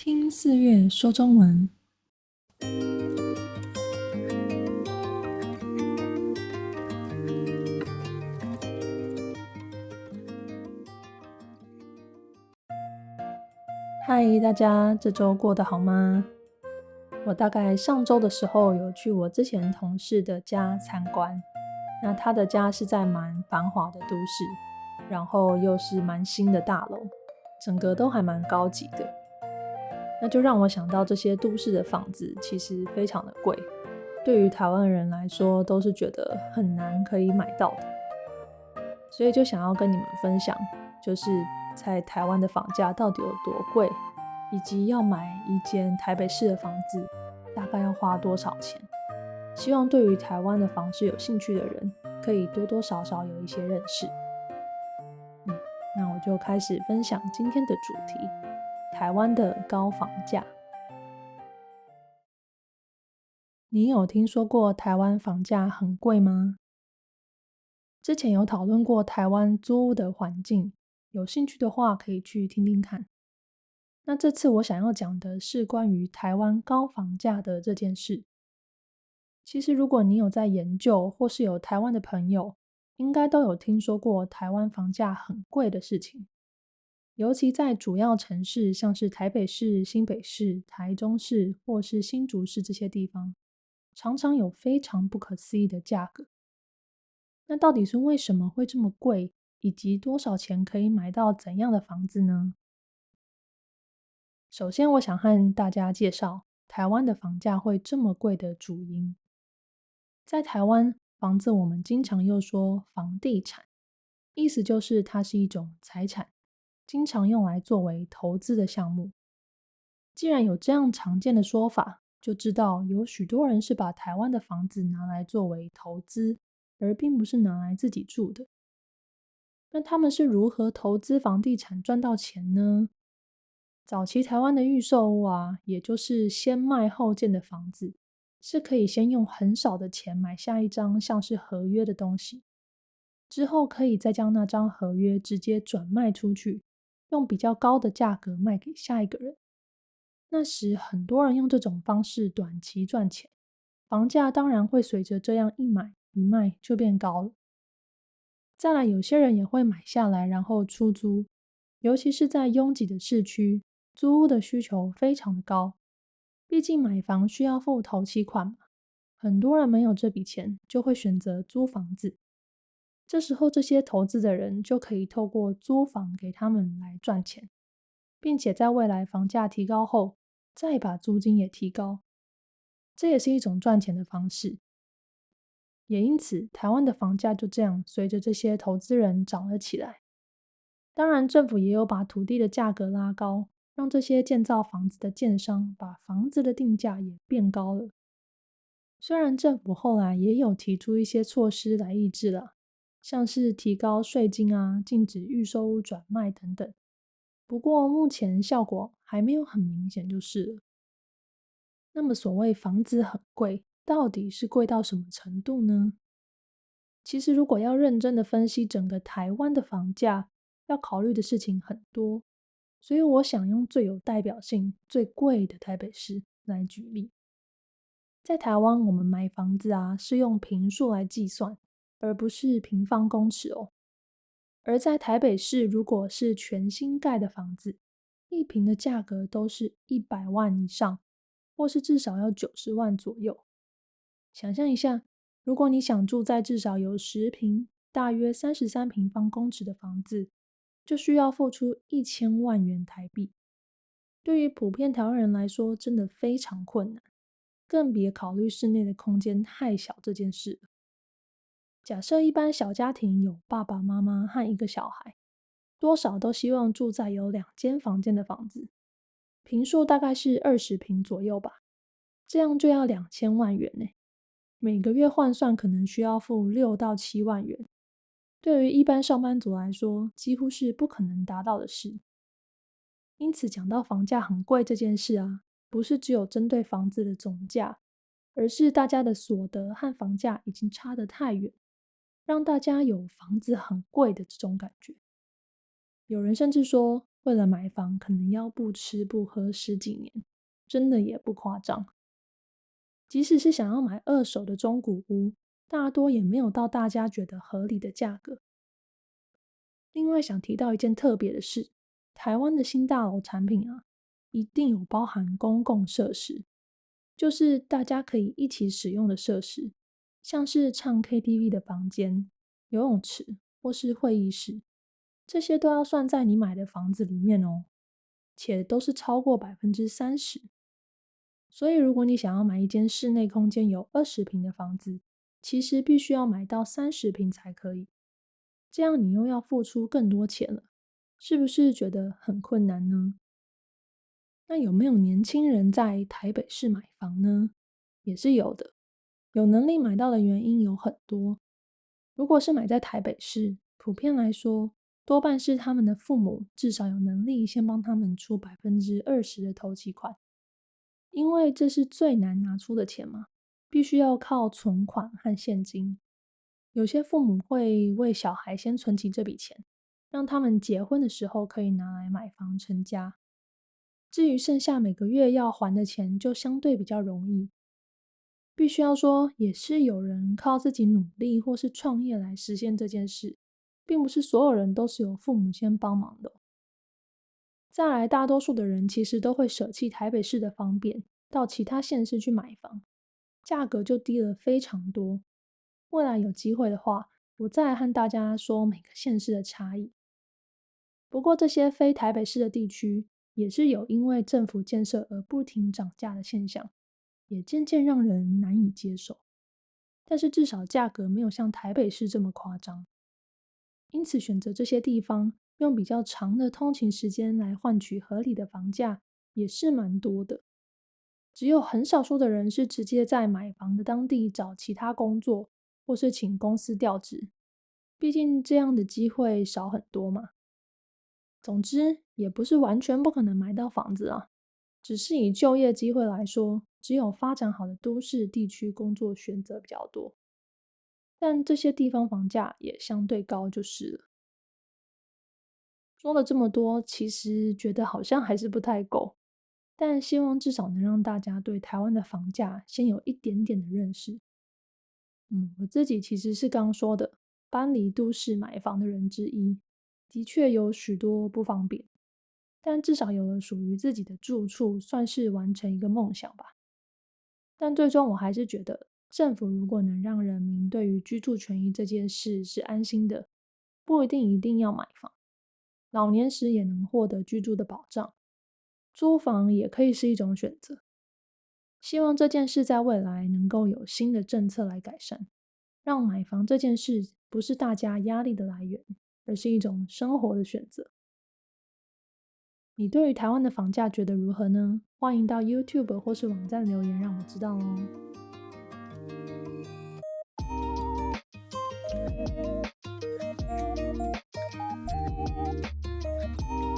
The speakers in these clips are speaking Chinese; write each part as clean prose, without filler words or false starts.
听四月说中文。嗨，大家这周过得好吗？我大概上周的时候有去我之前同事的家参观，那他的家是在蛮繁华的都市，然后又是蛮新的大楼，整个都还蛮高级的。那就让我想到这些都市的房子其实非常的贵，对于台湾人来说都是觉得很难可以买到的。所以就想要跟你们分享，就是在台湾的房价到底有多贵，以及要买一间台北市的房子大概要花多少钱。希望对于台湾的房市有兴趣的人，可以多多少少有一些认识。那我就开始分享今天的主题：台湾的高房价。你有听说过台湾房价很贵吗？之前有讨论过台湾租屋的环境，有兴趣的话可以去听听看。那这次我想要讲的是关于台湾高房价的这件事。其实如果你有在研究，或是有台湾的朋友，应该都有听说过台湾房价很贵的事情。尤其在主要城市，像是台北市、新北市、台中市或是新竹市这些地方，常常有非常不可思议的价格。那到底是为什么会这么贵，以及多少钱可以买到怎样的房子呢？首先，我想和大家介绍台湾的房价会这么贵的主因。在台湾，房子我们经常又说房地产，意思就是它是一种财产，经常用来作为投资的项目。既然有这样常见的说法，就知道有许多人是把台湾的房子拿来作为投资，而并不是拿来自己住的。那他们是如何投资房地产赚到钱呢？早期台湾的预售屋啊，也就是先卖后建的房子，是可以先用很少的钱买下一张像是合约的东西，之后可以再将那张合约直接转卖出去，用比较高的价格卖给下一个人。那时很多人用这种方式短期赚钱，房价当然会随着这样一买一卖就变高了。再来，有些人也会买下来然后出租，尤其是在拥挤的市区，租屋的需求非常的高。毕竟买房需要付头期款嘛，很多人没有这笔钱，就会选择租房子。这时候，这些投资的人就可以透过租房给他们来赚钱，并且在未来房价提高后，再把租金也提高，这也是一种赚钱的方式。也因此，台湾的房价就这样随着这些投资人涨了起来。当然，政府也有把土地的价格拉高，让这些建造房子的建商把房子的定价也变高了。虽然政府后来也有提出一些措施来抑制了，像是提高税金啊、禁止预售屋转卖等等，不过目前效果还没有很明显就是了。那么所谓房子很贵，到底是贵到什么程度呢？其实如果要认真的分析整个台湾的房价，要考虑的事情很多，所以我想用最有代表性、最贵的台北市来举例。在台湾，我们买房子啊是用坪数来计算，而不是平方公尺哦。而在台北市，如果是全新盖的房子，一坪的价格都是100万以上，或是至少要90万左右。想象一下，如果你想住在至少有10坪、大约33平方公尺的房子，就需要付出1000万元台币。对于普遍台湾人来说，真的非常困难，更别考虑室内的空间太小这件事了。假设一般小家庭有爸爸妈妈和一个小孩，多少都希望住在有2间房间的房子，平数大概是20平左右吧，这样就要2000万元呢。每个月换算可能需要付6到7万元，对于一般上班族来说，几乎是不可能达到的事。因此，讲到房价很贵这件事啊，不是只有针对房子的总价，而是大家的所得和房价已经差得太远，让大家有房子很贵的这种感觉。有人甚至说，为了买房可能要不吃不喝十几年，真的也不夸张。即使是想要买二手的中古屋，大多也没有到大家觉得合理的价格。另外想提到一件特别的事，台湾的新大楼产品啊，一定有包含公共设施，就是大家可以一起使用的设施，像是唱 KTV 的房间、游泳池或是会议室，这些都要算在你买的房子里面哦，且都是超过30%。所以如果你想要买一间室内空间有20平的房子，其实必须要买到30平才可以。这样你又要付出更多钱了，是不是觉得很困难呢？那有没有年轻人在台北市买房呢？也是有的，有能力买到的原因有很多。如果是买在台北市，普遍来说，多半是他们的父母至少有能力先帮他们出20%的头期款，因为这是最难拿出的钱嘛，必须要靠存款和现金。有些父母会为小孩先存起这笔钱，让他们结婚的时候可以拿来买房成家。至于剩下每个月要还的钱，就相对比较容易。必须要说，也是有人靠自己努力或是创业来实现这件事，并不是所有人都是由父母先帮忙的。再来，大多数的人其实都会舍弃台北市的方便，到其他县市去买房，价格就低了非常多。未来有机会的话，我再来和大家说每个县市的差异。不过这些非台北市的地区，也是有因为政府建设而不停涨价的现象，也渐渐让人难以接受。但是至少价格没有像台北市这么夸张，因此选择这些地方，用比较长的通勤时间来换取合理的房价，也是蛮多的。只有很少数的人是直接在买房的当地找其他工作，或是请公司调职，毕竟这样的机会少很多嘛。总之，也不是完全不可能买到房子啊，只是以就业机会来说，只有发展好的都市地区工作选择比较多，但这些地方房价也相对高就是了。说了这么多，其实觉得好像还是不太够，但希望至少能让大家对台湾的房价先有一点点的认识。我自己其实是刚说的，搬离都市买房的人之一，的确有许多不方便，但至少有了属于自己的住处，算是完成一个梦想吧。但最终我还是觉得，政府如果能让人民对于居住权益这件事是安心的，不一定要买房，老年时也能获得居住的保障，租房也可以是一种选择。希望这件事在未来能够有新的政策来改善，让买房这件事不是大家压力的来源，而是一种生活的选择。你对于台湾的房价觉得如何呢？欢迎到 YouTube 或是网站留言让我知道哦。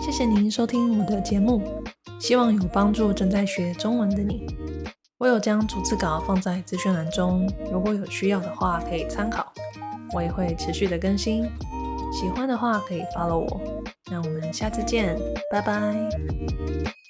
谢谢您收听我的节目，希望有帮助正在学中文的你。我有将逐字稿放在资讯栏中，如果有需要的话可以参考。我也会持续的更新，喜欢的话可以 follow 我。那我们下次见，拜拜。